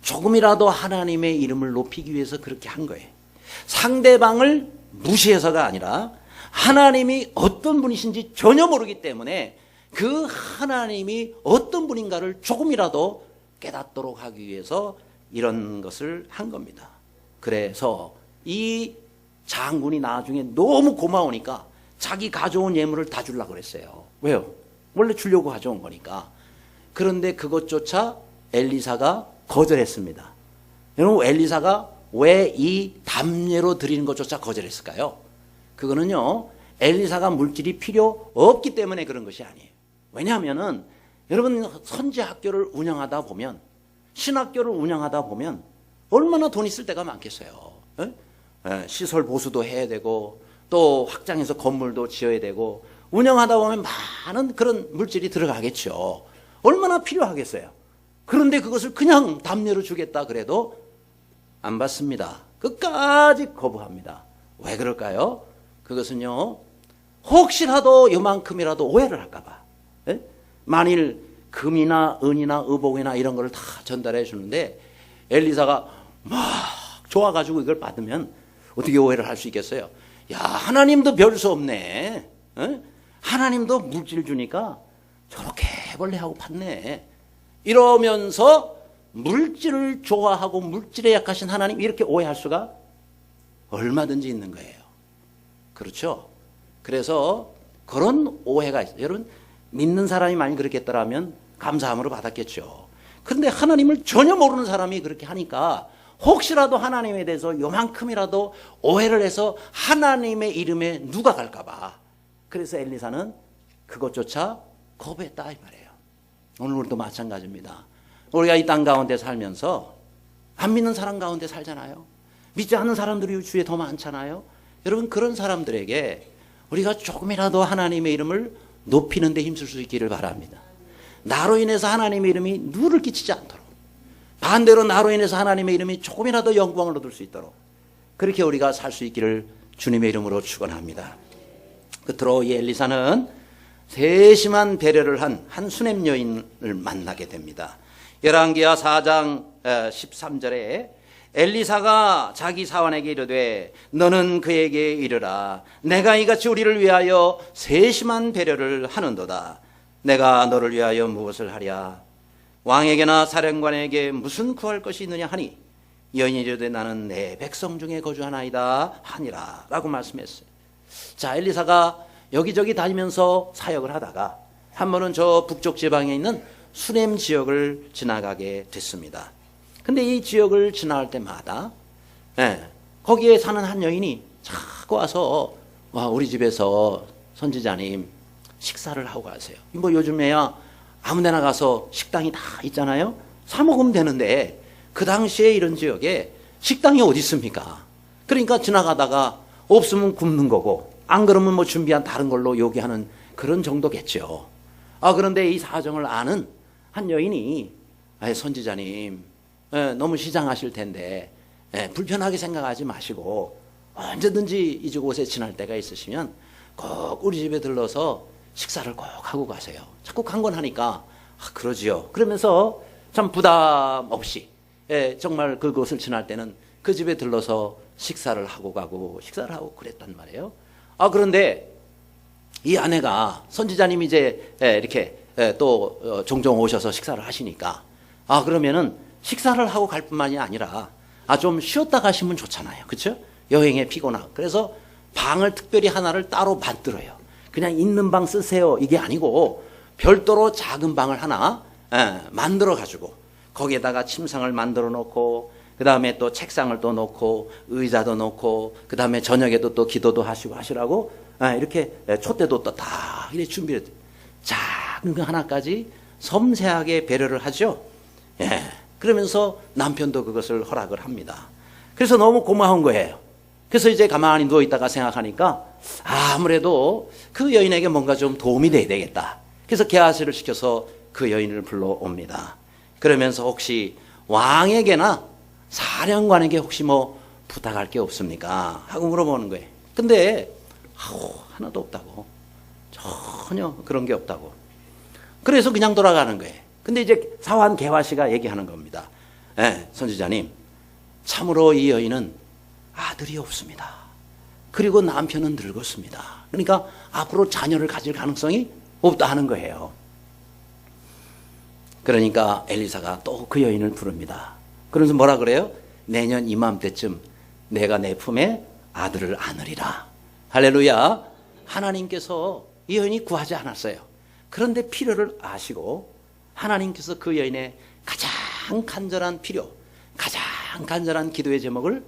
조금이라도 하나님의 이름을 높이기 위해서 그렇게 한 거예요. 상대방을 무시해서가 아니라 하나님이 어떤 분이신지 전혀 모르기 때문에 그 하나님이 어떤 분인가를 조금이라도 깨닫도록 하기 위해서 이런 것을 한 겁니다. 그래서 이 장군이 나중에 너무 고마우니까 자기 가져온 예물을 다 주려고 그랬어요. 왜요? 원래 주려고 가져온 거니까. 그런데 그것조차 엘리사가 거절했습니다. 여러분, 엘리사가 왜 이 담례로 드리는 것조차 거절했을까요? 그거는요, 엘리사가 물질이 필요 없기 때문에 그런 것이 아니에요. 왜냐하면은 여러분, 선지학교를 운영하다 보면, 신학교를 운영하다 보면 얼마나 돈 있을 때가 많겠어요. 시설 보수도 해야 되고 또 확장해서 건물도 지어야 되고 운영하다 보면 많은 그런 물질이 들어가겠죠. 얼마나 필요하겠어요. 그런데 그것을 그냥 담례로 주겠다 그래도 안 받습니다. 끝까지 거부합니다. 왜 그럴까요? 그것은요, 혹시라도 요만큼이라도 오해를 할까봐. 만일 금이나 은이나 의복이나 이런 걸 다 전달해 주는데 엘리사가 막 좋아가지고 이걸 받으면 어떻게 오해를 할 수 있겠어요? 야, 하나님도 별 수 없네. 하나님도 물질 주니까 저렇게 벌레하고 받네. 이러면서 물질을 좋아하고 물질에 약하신 하나님, 이렇게 오해할 수가 얼마든지 있는 거예요. 그렇죠? 그래서 그런 오해가 있어요. 여러분, 믿는 사람이 많이 그렇게 했더라면 감사함으로 받았겠죠. 그런데 하나님을 전혀 모르는 사람이 그렇게 하니까 혹시라도 하나님에 대해서 요만큼이라도 오해를 해서 하나님의 이름에 누가 갈까봐. 그래서 엘리사는 그것조차 거부했다 이 말이에요. 오늘 우리도 마찬가지입니다. 우리가 이 땅 가운데 살면서 안 믿는 사람 가운데 살잖아요. 믿지 않는 사람들이 주위에 더 많잖아요. 여러분, 그런 사람들에게 우리가 조금이라도 하나님의 이름을 높이는 데 힘쓸 수 있기를 바랍니다. 나로 인해서 하나님의 이름이 누를 끼치지 않도록, 반대로 나로 인해서 하나님의 이름이 조금이라도 영광을 얻을 수 있도록 그렇게 우리가 살 수 있기를 주님의 이름으로 축원합니다. 끝으로 이 엘리사는 세심한 배려를 한 수냄 여인을 만나게 됩니다. 열왕기하 4장 13절에 엘리사가 자기 사환에게 이르되 너는 그에게 이르라 내가 이같이 우리를 위하여 세심한 배려를 하는도다. 내가 너를 위하여 무엇을 하랴? 왕에게나 사령관에게 무슨 구할 것이 있느냐 하니 여인이 이르되 나는 내 백성 중에 거주하나이다 하니라 라고 말씀했어요. 자, 엘리사가 여기저기 다니면서 사역을 하다가 한 번은 저 북쪽 지방에 있는 수냄 지역을 지나가게 됐습니다. 근데 이 지역을 지나갈 때마다 거기에 사는 한 여인이 자꾸 와서 와, 우리 집에서 선지자님 식사를 하고 가세요. 뭐 요즘에야 아무 데나 가서 식당이 다 있잖아요. 사 먹으면 되는데 그 당시에 이런 지역에 식당이 어디 있습니까? 그러니까 지나가다가 없으면 굶는 거고 안 그러면 뭐 준비한 다른 걸로 요기하는 그런 정도겠죠. 그런데 이 사정을 아는 한 여인이 선지자님 너무 시장하실 텐데 불편하게 생각하지 마시고 언제든지 이곳에 지날 때가 있으시면 꼭 우리 집에 들러서 식사를 꼭 하고 가세요. 자꾸 강권하니까 그러지요. 그러면서 참 부담 없이 정말 그곳을 지날 때는 그 집에 들러서 식사를 하고 그랬단 말이에요. 그런데 이 아내가 선지자님이 이제 이렇게 또 종종 오셔서 식사를 하시니까 그러면은 식사를 하고 갈 뿐만이 아니라 좀 쉬었다 가시면 좋잖아요. 그렇죠? 여행에 피곤하고. 그래서 방을 특별히 하나를 따로 만들어요. 그냥 있는 방 쓰세요 이게 아니고 별도로 작은 방을 하나 만들어 가지고 거기에다가 침상을 만들어 놓고 그 다음에 또 책상을 또 놓고 의자도 놓고 그 다음에 저녁에도 또 기도도 하시고 하시라고 이렇게 촛대도 또 다 이렇게 준비를 작은 거 하나까지 섬세하게 배려를 하죠. 그러면서 남편도 그것을 허락을 합니다. 그래서 너무 고마운 거예요. 그래서 이제 가만히 누워있다가 생각하니까 아무래도 그 여인에게 뭔가 좀 도움이 돼야 되겠다. 그래서 게하시를 시켜서 그 여인을 불러옵니다. 그러면서 혹시 왕에게나 사령관에게 혹시 뭐 부탁할 게 없습니까? 하고 물어보는 거예요. 근데 하나도 없다고. 전혀 그런 게 없다고. 그래서 그냥 돌아가는 거예요. 근데 이제 사환 게하시가 얘기하는 겁니다. 선지자님, 참으로 이 여인은 아들이 없습니다. 그리고 남편은 늙었습니다. 그러니까 앞으로 자녀를 가질 가능성이 없다 하는 거예요. 그러니까 엘리사가 또 그 여인을 부릅니다. 그러면서 뭐라 그래요? 내년 이맘때쯤 내가 내 품에 아들을 안으리라. 할렐루야. 하나님께서 이 여인이 구하지 않았어요. 그런데 필요를 아시고 하나님께서 그 여인의 가장 간절한 필요, 가장 간절한 기도의 제목을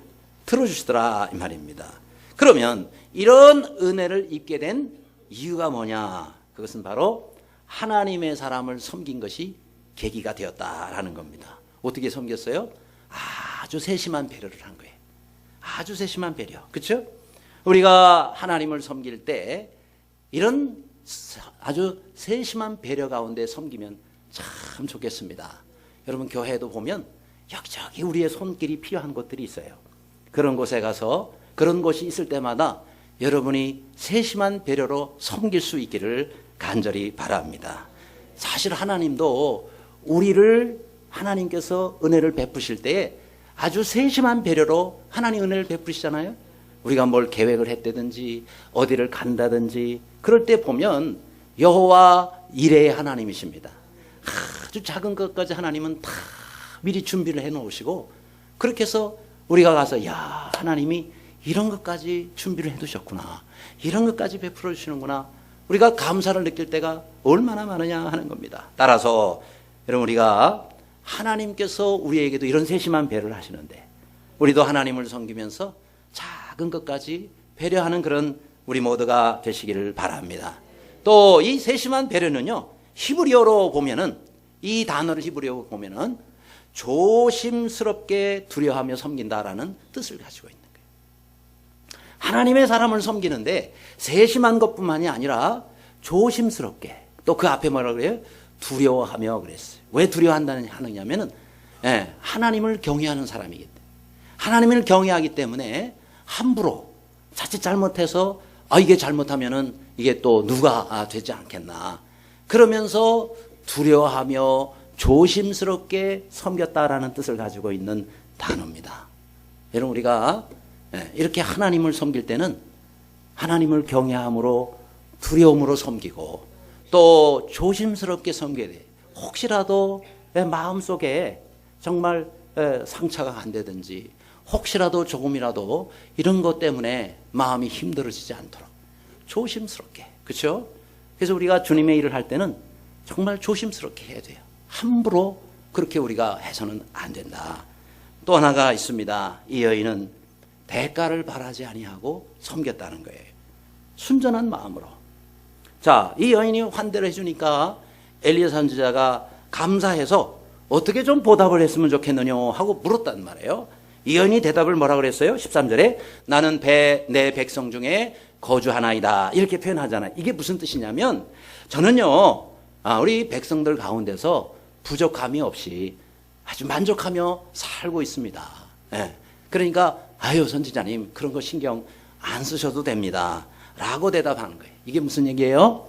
들어주시더라 이 말입니다. 그러면 이런 은혜를 입게 된 이유가 뭐냐? 그것은 바로 하나님의 사람을 섬긴 것이 계기가 되었다라는 겁니다. 어떻게 섬겼어요? 아주 세심한 배려를 한 거예요. 아주 세심한 배려. 그렇죠? 우리가 하나님을 섬길 때 이런 아주 세심한 배려 가운데 섬기면 참 좋겠습니다. 여러분 교회에도 보면 여기저기 우리의 손길이 필요한 곳들이 있어요. 그런 곳에 가서 그런 곳이 있을 때마다 여러분이 세심한 배려로 섬길 수 있기를 간절히 바랍니다. 사실 하나님도 우리를 하나님께서 은혜를 베푸실 때에 아주 세심한 배려로 하나님 은혜를 베푸시잖아요. 우리가 뭘 계획을 했다든지 어디를 간다든지 그럴 때 보면 여호와 이레의 하나님이십니다. 아주 작은 것까지 하나님은 다 미리 준비를 해놓으시고 그렇게 해서 우리가 가서 야 하나님이 이런 것까지 준비를 해두셨구나. 이런 것까지 베풀어 주시는구나. 우리가 감사를 느낄 때가 얼마나 많으냐 하는 겁니다. 따라서 여러분 우리가 하나님께서 우리에게도 이런 세심한 배려를 하시는데 우리도 하나님을 섬기면서 작은 것까지 배려하는 그런 우리 모두가 되시기를 바랍니다. 또 이 세심한 배려는요. 히브리어로 보면은 이 단어를 히브리어로 보면은 조심스럽게 두려워하며 섬긴다라는 뜻을 가지고 있는 거예요. 하나님의 사람을 섬기는데 세심한 것뿐만이 아니라 조심스럽게 또 그 앞에 뭐라고 그래요? 두려워하며 그랬어요. 왜 두려워하느냐면은 하나님을 경외하는 사람이기 때문에 하나님을 경외하기 때문에 함부로 자칫 잘못해서 이게 잘못하면은 이게 또 누가 되지 않겠나 그러면서 두려워하며 조심스럽게 섬겼다라는 뜻을 가지고 있는 단어입니다. 여러분 우리가 이렇게 하나님을 섬길 때는 하나님을 경외함으로 두려움으로 섬기고 또 조심스럽게 섬겨야 돼요. 혹시라도 마음속에 정말 상처가 안 되든지 혹시라도 조금이라도 이런 것 때문에 마음이 힘들어지지 않도록 조심스럽게 그렇죠? 그래서 우리가 주님의 일을 할 때는 정말 조심스럽게 해야 돼요. 함부로 그렇게 우리가 해서는 안 된다. 또 하나가 있습니다. 이 여인은 대가를 바라지 아니하고 섬겼다는 거예요. 순전한 마음으로. 자, 이 여인이 환대를 해주니까 엘리야 선지자가 감사해서 어떻게 좀 보답을 했으면 좋겠느냐 하고 물었단 말이에요. 이 여인이 대답을 뭐라 그랬어요? 13절에 나는 내 백성 중에 거주하나이다 이렇게 표현하잖아요. 이게 무슨 뜻이냐면 저는요 우리 백성들 가운데서 부족함이 없이 아주 만족하며 살고 있습니다. 그러니까 선지자님 그런 거 신경 안 쓰셔도 됩니다 라고 대답하는 거예요. 이게 무슨 얘기예요?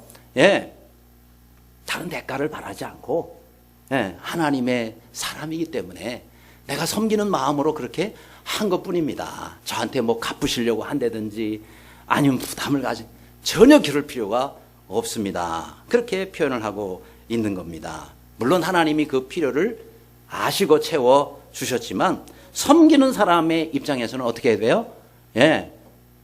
다른 대가를 바라지 않고 하나님의 사람이기 때문에 내가 섬기는 마음으로 그렇게 한 것뿐입니다. 저한테 뭐 갚으시려고 한다든지 아니면 부담을 가지 전혀 기를 필요가 없습니다. 그렇게 표현을 하고 있는 겁니다. 물론 하나님이 그 필요를 아시고 채워 주셨지만 섬기는 사람의 입장에서는 어떻게 해야 돼요? 예,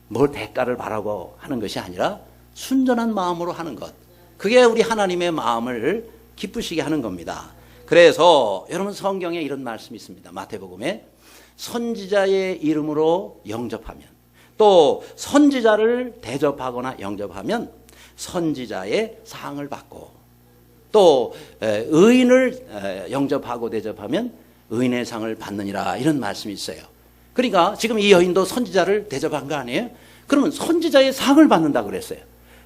뭘 대가를 바라고 하는 것이 아니라 순전한 마음으로 하는 것. 그게 우리 하나님의 마음을 기쁘시게 하는 겁니다. 그래서 여러분 성경에 이런 말씀이 있습니다. 마태복음에 선지자의 이름으로 영접하면 또 선지자를 대접하거나 영접하면 선지자의 상을 받고 또 의인을 영접하고 대접하면 의인의 상을 받느니라 이런 말씀이 있어요. 그러니까 지금 이 여인도 선지자를 대접한 거 아니에요? 그러면 선지자의 상을 받는다 그랬어요.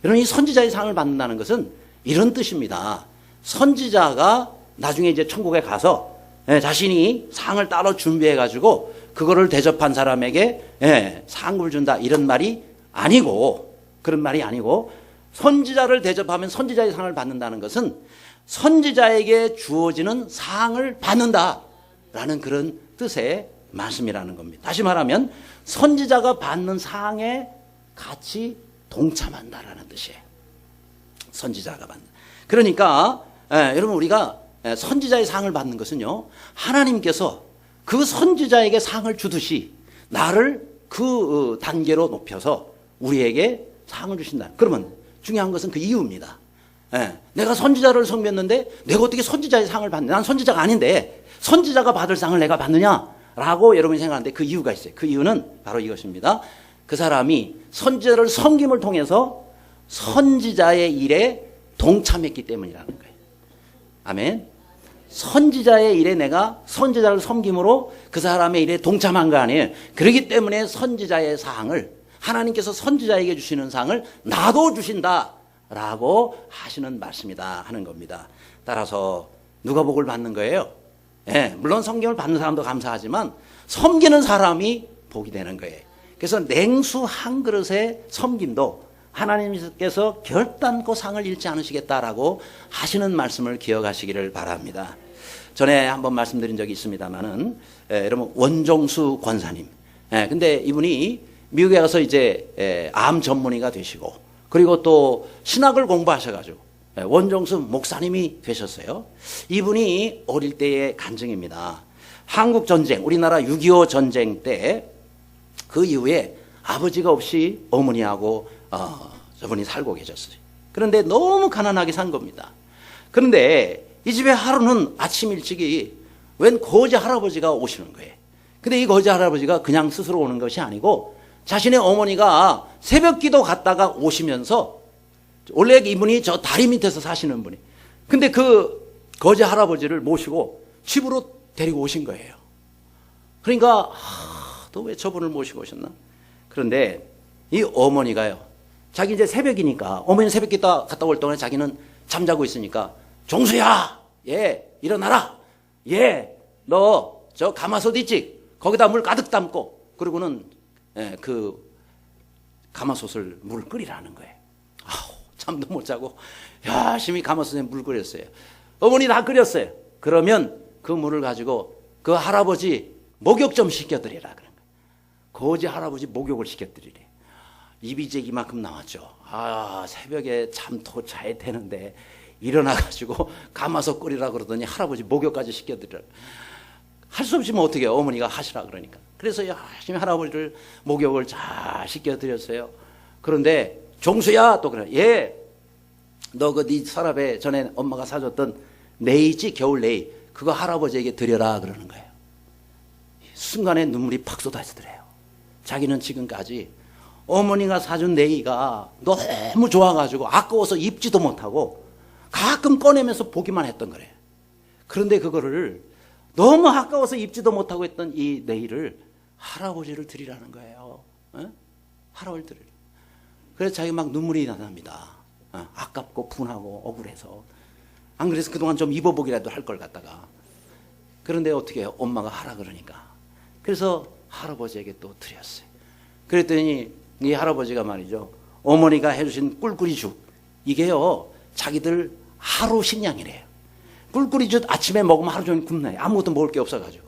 여러분 이 선지자의 상을 받는다는 것은 이런 뜻입니다. 선지자가 나중에 이제 천국에 가서 자신이 상을 따로 준비해 가지고 그거를 대접한 사람에게 상을 준다 이런 말이 아니고 그런 말이 아니고 선지자를 대접하면 선지자의 상을 받는다는 것은 선지자에게 주어지는 상을 받는다라는 그런 뜻의 말씀이라는 겁니다. 다시 말하면 선지자가 받는 상에 같이 동참한다라는 뜻이에요. 선지자가 받는. 그러니까 여러분 우리가 선지자의 상을 받는 것은요 하나님께서 그 선지자에게 상을 주듯이 나를 그 단계로 높여서 우리에게 상을 주신다. 그러면 중요한 것은 그 이유입니다. 내가 선지자를 섬겼는데 내가 어떻게 선지자의 상을 받느냐? 난 선지자가 아닌데 선지자가 받을 상을 내가 받느냐라고 여러분이 생각하는데 그 이유가 있어요. 그 이유는 바로 이것입니다. 그 사람이 선지자를 섬김을 통해서 선지자의 일에 동참했기 때문이라는 거예요. 아멘. 선지자의 일에 내가 선지자를 섬김으로 그 사람의 일에 동참한 거 아니에요. 그렇기 때문에 선지자의 상을 하나님께서 선지자에게 주시는 상을 나도 주신다라고 하시는 말씀이다 하는 겁니다. 따라서 누가 복을 받는 거예요? 물론 섬김을 받는 사람도 감사하지만 섬기는 사람이 복이 되는 거예요. 그래서 냉수 한 그릇의 섬김도 하나님께서 결단코 상을 잃지 않으시겠다라고 하시는 말씀을 기억하시기를 바랍니다. 전에 한번 말씀드린 적이 있습니다만은 여러분 원종수 권사님. 근데 이분이 미국에 가서 이제 암 전문의가 되시고 그리고 또 신학을 공부하셔가지고 원종수 목사님이 되셨어요. 이분이 어릴 때의 간증입니다. 한국 전쟁, 우리나라 6.25 전쟁 때 그 이후에 아버지가 없이 어머니하고 저분이 살고 계셨어요. 그런데 너무 가난하게 산 겁니다. 그런데 이 집에 하루는 아침 일찍이 웬 거지 할아버지가 오시는 거예요. 근데 이 거지 할아버지가 그냥 스스로 오는 것이 아니고 자신의 어머니가 새벽 기도 갔다가 오시면서 원래 이분이 저 다리 밑에서 사시는 분이 근데 그 거지 할아버지를 모시고 집으로 데리고 오신 거예요. 그러니까 또 왜 저분을 모시고 오셨나? 그런데 이 어머니가요. 자기 이제 새벽이니까 어머니는 새벽 기도 갔다 올 동안에 자기는 잠자고 있으니까 종수야, 일어나라. 너 저 가마솥 있지? 거기다 물 가득 담고 그러고는 그 가마솥을 물 끓이라는 거예요. 잠도 못 자고 열심히 가마솥에 물 끓였어요. 어머니 다 끓였어요. 그러면 그 물을 가지고 그 할아버지 목욕 좀 시켜드리라 그런 거예요. 거지 할아버지 목욕을 시켜드리래. 입이 이제 이만큼 나왔죠. 새벽에 잠도 자야 되는데 일어나가지고 가마솥 끓이라 그러더니 할아버지 목욕까지 시켜드리라. 할 수 없이 뭐 어떻게 해요? 어머니가 하시라 그러니까. 그래서 열심히 할아버지를 목욕을 잘 시켜드렸어요. 그런데 종수야 또 그래. 너 그 네 서랍에 전에 엄마가 사줬던 네이지 겨울 네이 그거 할아버지에게 드려라 그러는 거예요. 순간에 눈물이 팍 쏟아지더래요. 자기는 지금까지 어머니가 사준 네이가 너무 좋아가지고 아까워서 입지도 못하고 가끔 꺼내면서 보기만 했던 거래요. 그런데 그거를 너무 아까워서 입지도 못하고 했던 이 네이를 할아버지를 드리라는 거예요. 할아버지를 드리라. 그래서 자기 막 눈물이 나답니다. 아깝고 분하고 억울해서. 안 그래서 그동안 좀 입어보기라도 할 걸 갖다가. 그런데 어떻게 해요? 엄마가 하라 그러니까. 그래서 할아버지에게 또 드렸어요. 그랬더니 이 할아버지가 말이죠. 어머니가 해주신 꿀꿀이죽. 이게요. 자기들 하루 식량이래요. 꿀꿀이죽 아침에 먹으면 하루 종일 굶나요. 아무것도 먹을 게 없어가지고.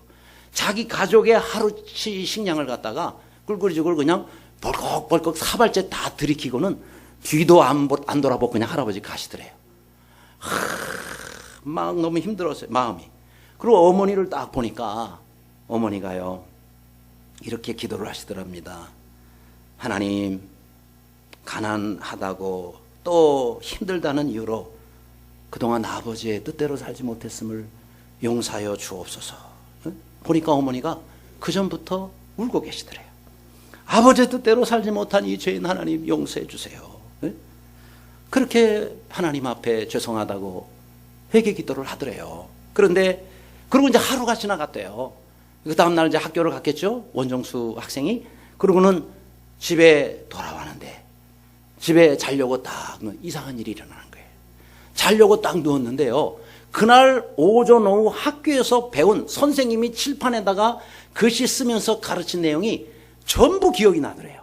자기 가족의 하루치 식량을 갖다가 꿀꿀이죽을 그냥 벌컥벌컥 사발째 다 들이키고는 뒤도 안 돌아보고 그냥 할아버지 가시더래요. 막 너무 힘들었어요, 마음이. 그리고 어머니를 딱 보니까 어머니가요, 이렇게 기도를 하시더랍니다. 하나님, 가난하다고 또 힘들다는 이유로 그동안 아버지의 뜻대로 살지 못했음을 용서하여 주옵소서. 보니까 어머니가 그전부터 울고 계시더래요. 아버지의 뜻대로 살지 못한 이 죄인 하나님 용서해 주세요. 그렇게 하나님 앞에 죄송하다고 회개 기도를 하더래요. 그런데 그리고 이제 하루가 지나갔대요. 그 다음날 이제 학교를 갔겠죠, 원정수 학생이. 그러고는 집에 돌아왔는데 집에 자려고 딱 이상한 일이 일어나는 거예요. 자려고 딱 누웠는데요, 그날 오전 오후 학교에서 배운 선생님이 칠판에다가 글씨 쓰면서 가르친 내용이 전부 기억이 나더래요.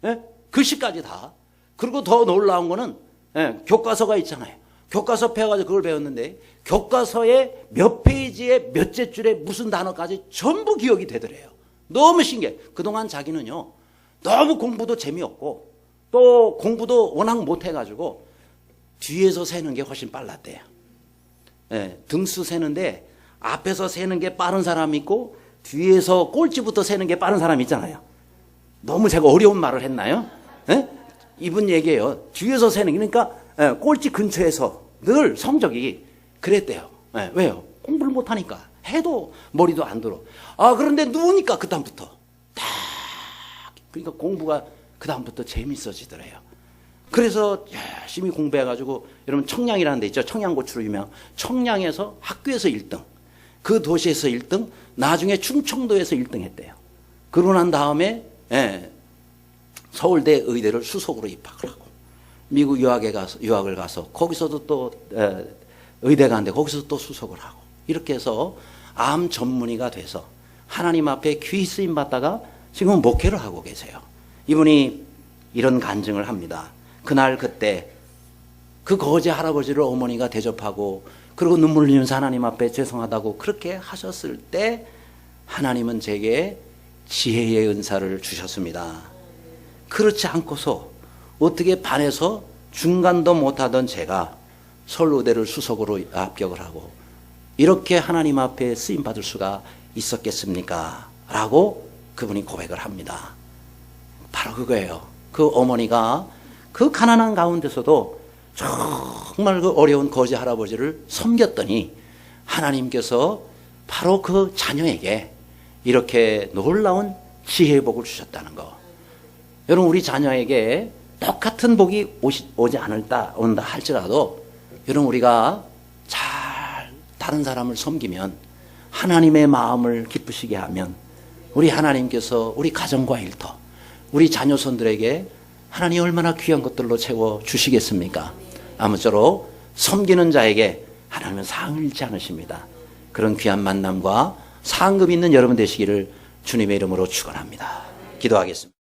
예? 글씨까지 다. 그리고 더 놀라운 거는, 예, 교과서가 있잖아요. 교과서 펴가지고 그걸 배웠는데 교과서의 몇 페이지에 몇째 줄에 무슨 단어까지 전부 기억이 되더래요. 너무 신기해. 그동안 자기는요, 너무 공부도 재미없고 또 공부도 워낙 못해가지고 뒤에서 세는 게 훨씬 빨랐대요. 예, 등수 세는데 앞에서 세는 게 빠른 사람이 있고 뒤에서 꼴찌부터 세는 게 빠른 사람이 있잖아요. 너무 제가 어려운 말을 했나요? 예? 이분 얘기예요. 뒤에서 세는, 그러니까 예, 꼴찌 근처에서 늘 성적이 그랬대요. 예, 왜요? 공부를 못하니까. 해도 머리도 안 들어. 그런데 누우니까 그다음부터 딱, 그러니까 공부가 그다음부터 재밌어지더래요. 그래서 열심히 공부해가지고, 여러분 청량이라는 데 있죠. 청양고추로 유명. 청량에서 학교에서 1등, 그 도시에서 1등, 나중에 충청도에서 1등 했대요. 그러고 난 다음에, 예, 서울대 의대를 수석으로 입학을 하고, 미국 유학을 가서 거기서도 또 의대 가는데 거기서 또 수석을 하고, 이렇게 해서 암 전문의가 돼서 하나님 앞에 귀히 쓰임 받다가 지금 목회를 하고 계세요. 이분이 이런 간증을 합니다. 그날 그때 그 거지 할아버지를 어머니가 대접하고 그리고 눈물 흘리면서 하나님 앞에 죄송하다고 그렇게 하셨을 때 하나님은 제게 지혜의 은사를 주셨습니다. 그렇지 않고서 어떻게 반에서 중간도 못하던 제가 서울의대를 수석으로 합격을 하고 이렇게 하나님 앞에 쓰임받을 수가 있었겠습니까? 라고 그분이 고백을 합니다. 바로 그거예요. 그 어머니가 그 가난한 가운데서도 정말 그 어려운 거지 할아버지를 섬겼더니 하나님께서 바로 그 자녀에게 이렇게 놀라운 지혜의 복을 주셨다는 거. 여러분, 우리 자녀에게 똑같은 복이 오지 온다 할지라도 여러분, 우리가 잘 다른 사람을 섬기면, 하나님의 마음을 기쁘시게 하면 우리 하나님께서 우리 가정과 일터, 우리 자녀손들에게 하나님 얼마나 귀한 것들로 채워 주시겠습니까? 아무쪼록 섬기는 자에게 하나님은 상을 잃지 않으십니다. 그런 귀한 만남과 상급 있는 여러분 되시기를 주님의 이름으로 축원합니다. 기도하겠습니다.